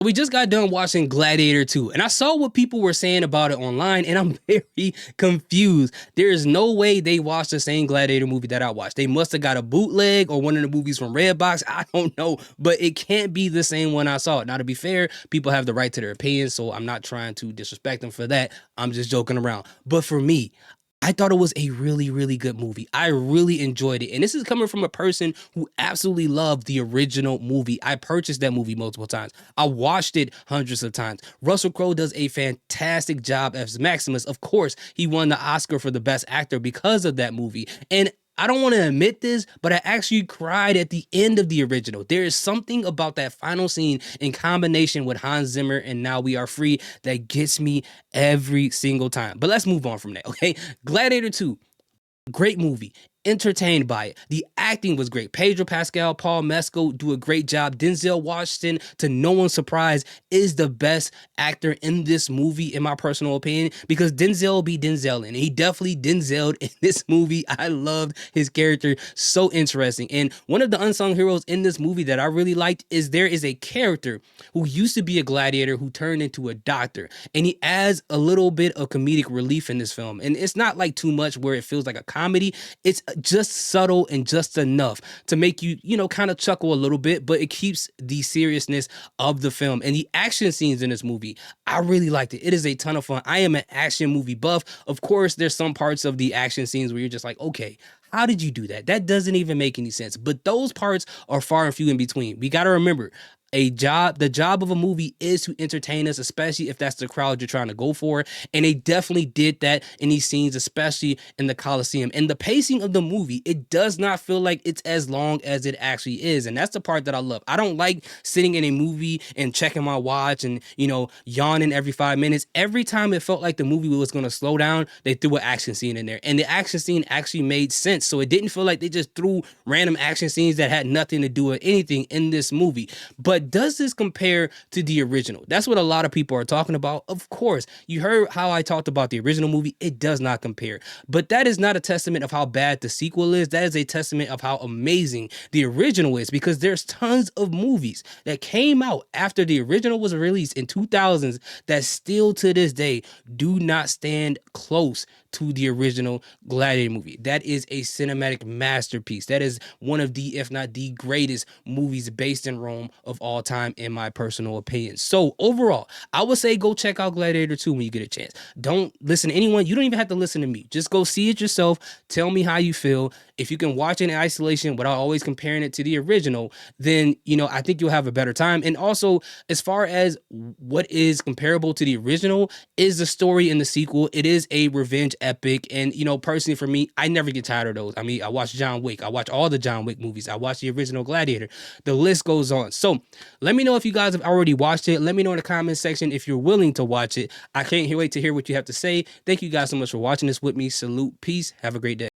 We just got done watching Gladiator 2, and I saw what people were saying about it online, and I'm very confused. There is no way they watched the same Gladiator movie that I watched. They must have got a bootleg or one of the movies from Redbox. I don't know, but it can't be the same one I saw. Now, to be fair, people have the right to their opinion, so I'm not trying to disrespect them for that. I'm just joking around. But for me, I thought it was a really, really good movie. I really enjoyed it. And this is coming from a person who absolutely loved the original movie. I purchased that movie multiple times. I watched it hundreds of times. Russell Crowe does a fantastic job as Maximus. Of course, he won the Oscar for the best actor because of that movie. And I don't want to admit this, but I actually cried at the end of the original. There is something about that final scene in combination with Hans Zimmer and Now We Are Free that gets me every single time. But let's move on from that, okay? Gladiator 2, great movie. Entertained by it. The acting was great. Pedro Pascal, Paul Mescal do a great job. Denzel Washington, to no one's surprise, is the best actor in this movie, in my personal opinion, because Denzel be Denzel, and he definitely Denzel'd in this movie. I loved his character. So interesting. And one of the unsung heroes in this movie that I really liked is there is a character who used to be a gladiator who turned into a doctor, and he adds a little bit of comedic relief in this film. And it's not like too much where it feels like a comedy. It's just subtle and just enough to make you, kind of chuckle a little bit, but it keeps the seriousness of the film. And the action scenes in this movie, I really liked it. It is a ton of fun. I am an action movie buff. Of course, there's some parts of the action scenes where you're just like, okay, how did you do that? That doesn't even make any sense. But those parts are far and few in between. We got to remember, the job of a movie is to entertain us, especially if that's the crowd you're trying to go for. And they definitely did that in these scenes, especially in the Coliseum. And the pacing of the movie, it does not feel like it's as long as it actually is. And that's the part that I love. I don't like sitting in a movie and checking my watch and, yawning every 5 minutes. Every time it felt like the movie was going to slow down, they threw an action scene in there. And the action scene actually made sense. So it didn't feel like they just threw random action scenes that had nothing to do with anything in this movie. But does this compare to the original? That's what a lot of people are talking about. Of course, you heard how I talked about the original movie. It does not compare. But that is not a testament of how bad the sequel is. That is a testament of how amazing the original is, because there's tons of movies that came out after the original was released in 2000s that still to this day do not stand close to the original Gladiator movie. That is a cinematic masterpiece. That is one of the, if not the greatest movies based in Rome of all time, in my personal opinion. So overall, I would say go check out Gladiator 2 when you get a chance. Don't listen to anyone. You don't even have to listen to me. Just go see it yourself. Tell me how you feel. If you can watch it in isolation without always comparing it to the original, then, I think you'll have a better time. And also, as far as what is comparable to the original is the story in the sequel. It is a revenge epic. And, personally for me, I never get tired of those. I mean, I watch John Wick. I watch all the John Wick movies. I watch the original Gladiator. The list goes on. So let me know if you guys have already watched it. Let me know in the comment section if you're willing to watch it. I can't wait to hear what you have to say. Thank you guys so much for watching this with me. Salute. Peace. Have a great day.